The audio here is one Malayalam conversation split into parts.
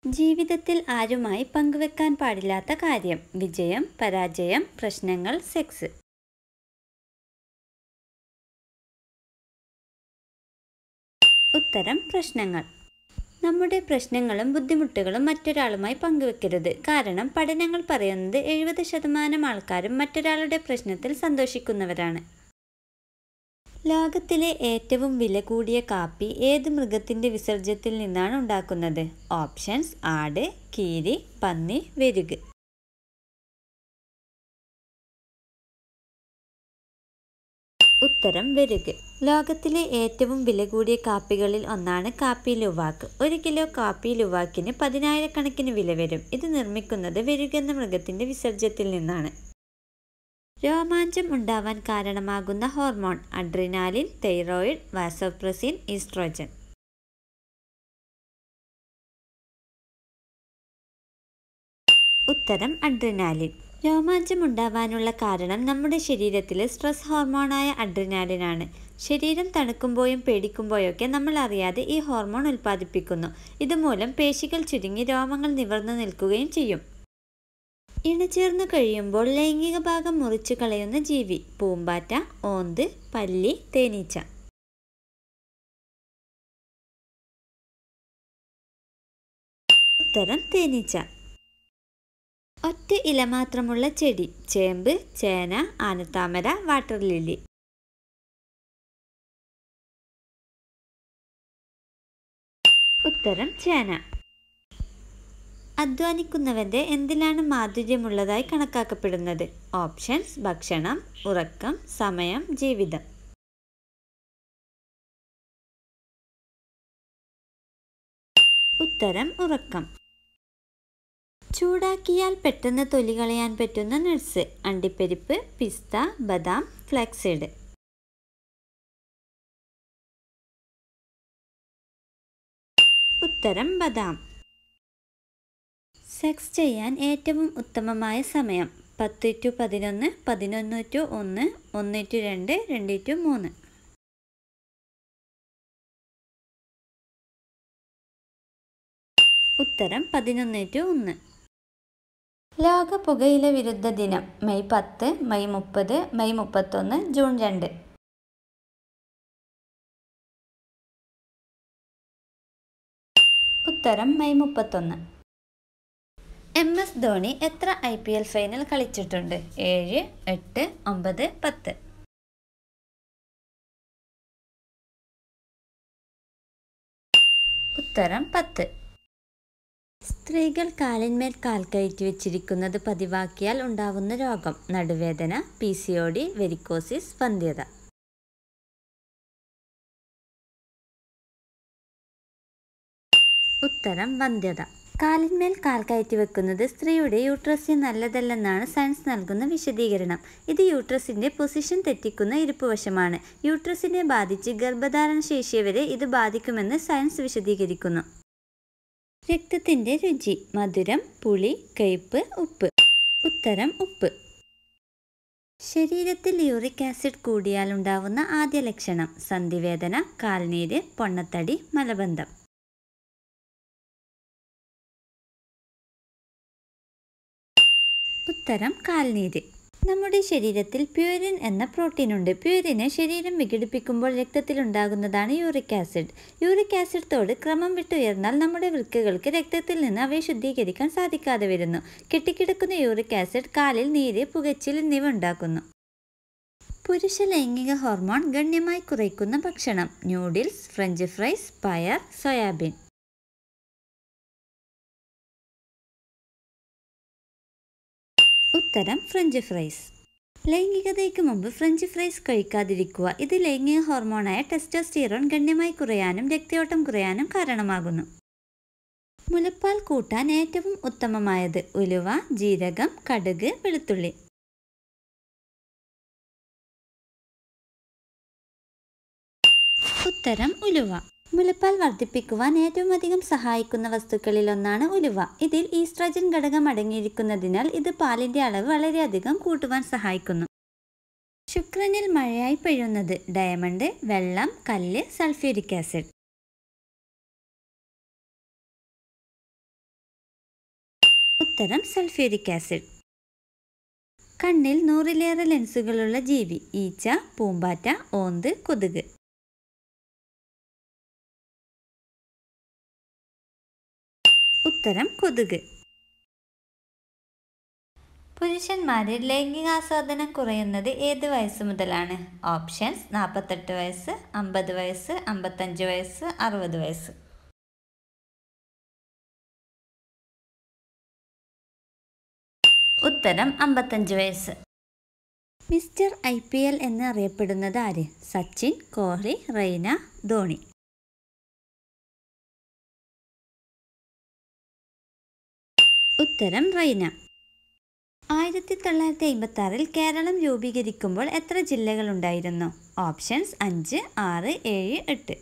ജീവിതത്തിൽ ആരുമായി പങ്കുവെക്കാൻ പാടില്ലാത്ത കാര്യം: വിജയം, പരാജയം, പ്രശ്നങ്ങൾ, സെക്സ്. ഉത്തരം: പ്രശ്നങ്ങൾ. നമ്മുടെ പ്രശ്നങ്ങളും ബുദ്ധിമുട്ടുകളും മറ്റൊരാളുമായി പങ്കുവെക്കരുത്. കാരണം പഠനങ്ങൾ പറയുന്നത് 70% ആൾക്കാരും മറ്റൊരാളുടെ പ്രശ്നത്തിൽ സന്തോഷിക്കുന്നവരാണ്. ലോകത്തിലെ ഏറ്റവും വില കൂടിയ കാപ്പി ഏത് മൃഗത്തിന്റെ വിസർജ്യത്തിൽ നിന്നാണ് ഉണ്ടാക്കുന്നത്? ഓപ്ഷൻസ്: ആട്, കീരി, പന്നി, വെരുക്. ഉത്തരം: വെരുക്. ലോകത്തിലെ ഏറ്റവും വില കൂടിയ കാപ്പികളിൽ ഒന്നാണ് കാപ്പി ലുവാക്ക്. 1 കിലോ കാപ്പി ലുവാക്കിന് 10,000-കണക്കിന് വില വരും. ഇത് നിർമ്മിക്കുന്നത് വെരുക് എന്ന മൃഗത്തിന്റെ വിസർജ്യത്തിൽ നിന്നാണ്. രോമാഞ്ചം ഉണ്ടാവാൻ കാരണമാകുന്ന hormone: adrenaline, thyroid, vasopressin, oestrogen. ഉത്തരം: അഡ്രിനാലിൻ. രോമാഞ്ചം ഉണ്ടാവാനുള്ള കാരണം നമ്മുടെ ശരീരത്തിലെ സ്ട്രെസ് ഹോർമോണായ അഡ്രിനാലിനാണ്. ശരീരം തണുക്കുമ്പോഴും പേടിക്കുമ്പോഴൊക്കെ നമ്മൾ അറിയാതെ ഈ ഹോർമോൺ ഉൽപ്പാദിപ്പിക്കുന്നു. ഇതുമൂലം പേശികൾ ചുരുങ്ങി രോമങ്ങൾ നിവർന്നു നിൽക്കുകയും ചെയ്യും. ഇണചേർന്നു കഴിയുമ്പോൾ ലൈംഗിക ഭാഗം മുറിച്ചു കളയുന്ന ജീവി: പൂമ്പാറ്റ, ഓന്ത്, പല്ലി, തേനീച്ച. ഉത്തരം: തേനീച്ച. ഒറ്റ ഇല മാത്രമുള്ള ചെടി: ചേമ്പ്, ചേന, ആനത്താമര, വാട്ടർ ലില്ലി. ഉത്തരം: ചേന. അധ്വാനിക്കുന്നവന്റെ എന്തിലാണ് മാധുര്യമുള്ളതായി കണക്കാക്കപ്പെടുന്നത്? ഓപ്ഷൻസ്: ഭക്ഷണം, ഉറക്കം, സമയം, ജീവിതം. ഉത്തരം: ഉറക്കം. ചൂടാക്കിയാൽ പെട്ടെന്ന് തൊലി കളയാൻ പറ്റുന്ന നട്ട്സ്: അണ്ടിപ്പരിപ്പ്, പിസ്ത, ബദാം, ഫ്ലാക്സീഡ്. ഉത്തരം: ബദാം. സെക്സ് ചെയ്യാൻ ഏറ്റവും ഉത്തമമായ സമയം: 10-11, 11-1, 1-2, 2-3. ഉത്തരം: 11-1. ലോക പുകയില വിരുദ്ധ ദിനം: മെയ് 10, മെയ് 30, മെയ് 31, ജൂൺ 2. ഉത്തരം: മെയ് 31. MS ധോണി എത്ര IPL ഫൈനൽ കളിച്ചിട്ടുണ്ട്? 7, 8, 9, 10. ഉത്തരം: 10. സ്ത്രീകൾ കാലിന്മേൽ കാൽ കയറ്റി വെച്ചിരിക്കുന്നത് പതിവാക്കിയാൽ ഉണ്ടാവുന്ന രോഗം: നടുവേദന, PCOD, വെരിക്കോസിസ്, വന്ധ്യത. ഉത്തരം: വന്ധ്യത. കാലിന്മേൽ കാൽ കയറ്റി വെക്കുന്നത് സ്ത്രീയുടെ യൂട്രസിന് നല്ലതല്ലെന്നാണ് സയൻസ് നൽകുന്ന വിശദീകരണം. ഇത് യൂട്രസിന്റെ പൊസിഷൻ തെറ്റിക്കുന്ന ഇരിപ്പുവശമാണ്. യൂട്രസിനെ ബാധിച്ച് ഗർഭധാരണ ശേഷിയെ വരെ ഇത് ബാധിക്കുമെന്ന് സയൻസ് വിശദീകരിക്കുന്നു. രക്തത്തിന്റെ രുചി: മധുരം, പുളി, കയ്പ്, ഉപ്പ്. ഉത്തരം: ഉപ്പ്. ശരീരത്തിൽ യൂറിക് ആസിഡ് കൂടിയാൽ ഉണ്ടാവുന്ന ആദ്യ ലക്ഷണം: സന്ധിവേദന, കാൽനീര്, പൊണ്ണത്തടി, മലബന്ധം. ഉത്തരം: കാൽനീര്. നമ്മുടെ ശരീരത്തിൽ പ്യൂരിൻ എന്ന പ്രോട്ടീനുണ്ട്. പ്യൂരിനെ ശരീരം വിഘടിപ്പിക്കുമ്പോൾ രക്തത്തിലുണ്ടാകുന്നതാണ് യൂറിക് ആസിഡ്. യൂറിക് ആസിഡ് തോത് ക്രമം വിട്ട് ഉയർന്നാൽ നമ്മുടെ വൃക്കകൾക്ക് രക്തത്തിൽ നിന്ന് അവയെ ശുദ്ധീകരിക്കാൻ സാധിക്കാതെ വരുന്നു. കെട്ടിക്കിടക്കുന്ന യൂറിക് ആസിഡ് കാലിൽ നീര്, പുകച്ചിൽ എന്നിവ ഉണ്ടാക്കുന്നു. പുരുഷ ലൈംഗിക ഹോർമോൺ ഗണ്യമായി കുറയ്ക്കുന്ന ഭക്ഷണം: ന്യൂഡിൽസ്, ഫ്രഞ്ച് ഫ്രൈസ്, പയർ, സോയാബീൻ. ഉത്തരം: ഫ്രഞ്ച് ഫ്രൈസ്. ലൈംഗികതയ്ക്ക് മുമ്പ് ഫ്രഞ്ച് ഫ്രൈസ് കഴിക്കാതിരിക്കുക. ഇത് ലൈംഗിക ഹോർമോണായ ടെസ്റ്റോസ്റ്റിറോൺ ഗണ്യമായി കുറയാനും രക്തയോട്ടം കുറയാനും കാരണമാകുന്നു. മുലപ്പാൽ കൂട്ടാൻ ഏറ്റവും ഉത്തമമായത്: ഉലുവ, ജീരകം, കടുക്, വെളുത്തുള്ളി. ഉത്തരം: ഉലുവ. മുലപ്പാൽ വർദ്ധിപ്പിക്കുവാൻ ഏറ്റവും അധികം സഹായിക്കുന്ന വസ്തുക്കളിൽ ഒന്നാണ് ഉലുവ. ഇതിൽ ഈസ്ട്രോജൻ ഘടകം അടങ്ങിയിരിക്കുന്നതിനാൽ ഇത് പാലിന്റെ അളവ് വളരെയധികം കൂട്ടുവാൻ സഹായിക്കുന്നു. ശുക്രനിൽ മഴയായി പെയ്യുന്നത്: ഡയമണ്ട്, വെള്ളം, കല്ല്, സൾഫ്യൂരിക് ആസിഡ്. ഉത്തരം സൾഫ്യൂരിക് ആസിഡ്. കണ്ണിൽ 100-ലേറെ ലെൻസുകളുള്ള ജീവി. ഈച്ച, പൂമ്പാറ്റ, ഓന്ത്, കൊതുക്. ഉത്തരം കൊതുക്. പുരുഷന്മാരിൽ ലൈംഗികാസ്വാദനം കുറയുന്നത് ഏത് വയസ്സ് മുതലാണ്? ഓപ്ഷൻസ്: 48 വയസ്സ്, 50 വയസ്സ്, 55 വയസ്സ്, 60 വയസ്സ്. ഉത്തരം 55 വയസ്സ്. മിസ്റ്റർ IPL എന്ന് അറിയപ്പെടുന്നത് ആര്? സച്ചിൻ, കോഹ്ലി, റെയ്ന, ധോണി. ഉത്തരം റെയ്ന. 1956-ൽ കേരളം രൂപീകരിക്കുമ്പോൾ എത്ര ജില്ലകളുണ്ടായിരുന്നു? ഓപ്ഷൻസ്: 5, 6, 7, 8.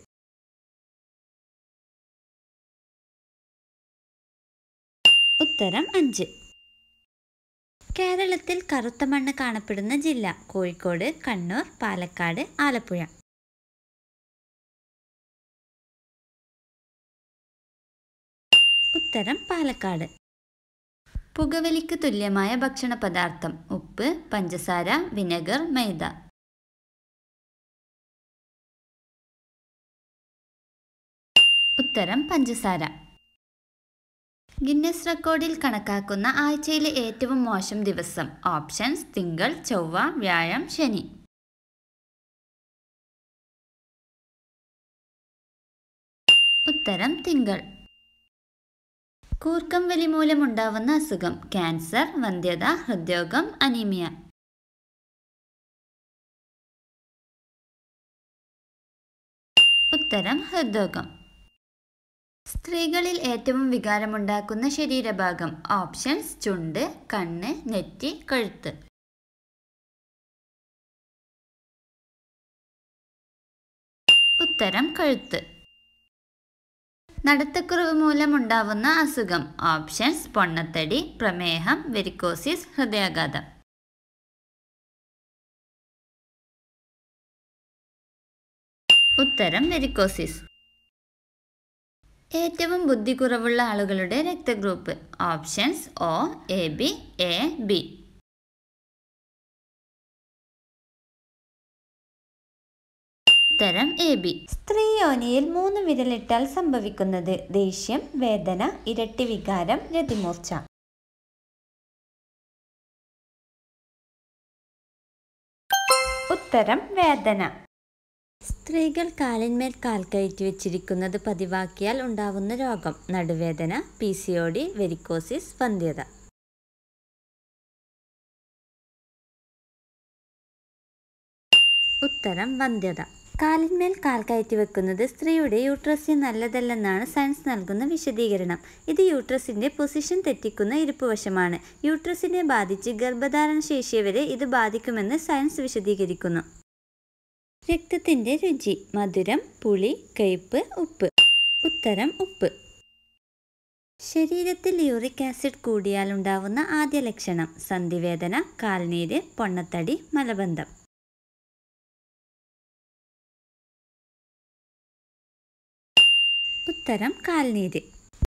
ഉത്തരം 5. കേരളത്തിൽ കറുത്ത മണ്ണ് കാണപ്പെടുന്ന ജില്ല? കോഴിക്കോട്, കണ്ണൂർ, പാലക്കാട്, ആലപ്പുഴ. ഉത്തരം പാലക്കാട്. പുകവലിക്ക് തുല്യമായ ഭക്ഷണ പദാർത്ഥം? ഉപ്പ്, പഞ്ചസാര, വിനെഗർ, മൈദ. ഉത്തരം പഞ്ചസാര. ഗിന്നസ് റെക്കോർഡിൽ കണക്കാക്കുന്ന ആഴ്ചയിലെ ഏറ്റവും മോശം ദിവസം? ഓപ്ഷൻസ്: തിങ്കൾ, ചൊവ്വ, വ്യാഴം, ശനി. ഉത്തരം തിങ്കൾ. കൂർക്കം വലി മൂലമുണ്ടാവുന്ന അസുഖം? ക്യാൻസർ, വന്ധ്യത, ഹൃദ്രോഗം, അനീമിയ. ഉത്തരം ഹൃദ്രോഗം. സ്ത്രീകളിൽ ഏറ്റവും വികാരമുണ്ടാക്കുന്ന ശരീരഭാഗം? ഓപ്ഷൻസ്: ചുണ്ട്, കണ്ണ്, നെറ്റി, കഴുത്ത്. ഉത്തരം കഴുത്ത്. നടത്തക്കുറവ് മൂലമുണ്ടാവുന്ന അസുഖം? ഓപ്ഷൻസ്: പൊണ്ണത്തടി, പ്രമേഹം, വെരിക്കോസിസ്, ഹൃദയാഘാതം. ഉത്തരം വെരിക്കോസിസ്. ഏറ്റവും ബുദ്ധി കുറവുള്ള ആളുകളുടെ രക്തഗ്രൂപ്പ്? Options: O, AB, AB. ഉത്തരം AB. സ്ത്രീ യോനിയിൽ 3 വിരലിട്ടാൽ സംഭവിക്കുന്നത്? ദേഷ്യം, വേദന, ഇരട്ടി വികാരം, രതിമൂർച്ച. ഉത്തരം വേദന. സ്ത്രീകൾ കാലിന്മേൽ കാൽ കയറ്റി വെച്ചിരിക്കുന്നത് പതിവാക്കിയാൽ ഉണ്ടാവുന്ന രോഗം? നടുവേദന, PCOD, വെരിക്കോസിസ്, വന്ധ്യത. ഉത്തരം വന്ധ്യത. കാലിന്മേൽ കാൽ കയറ്റി വെക്കുന്നത് സ്ത്രീയുടെ യൂട്രസിന് നല്ലതല്ലെന്നാണ് സയൻസ് നൽകുന്ന വിശദീകരണം. ഇത് യൂട്രസിന്റെ പൊസിഷൻ തെറ്റിക്കുന്ന ഇരിപ്പുവശമാണ്. യൂട്രസിനെ ബാധിച്ച് ഗർഭധാരണ ശേഷിയെ വരെ ഇത് ബാധിക്കുമെന്ന് സയൻസ് വിശദീകരിക്കുന്നു. രക്തത്തിന്റെ രുചി? മധുരം, പുളി, കയ്പ്, ഉപ്പ്. ഉത്തരം ഉപ്പ്. ശരീരത്തിൽ യൂറിക് ആസിഡ് കൂടിയാൽ ഉണ്ടാവുന്ന ആദ്യ ലക്ഷണം? സന്ധിവേദന, കാൽനീര്, പൊണ്ണത്തടി, മലബന്ധം. ഉത്തരം കാൽനീര്.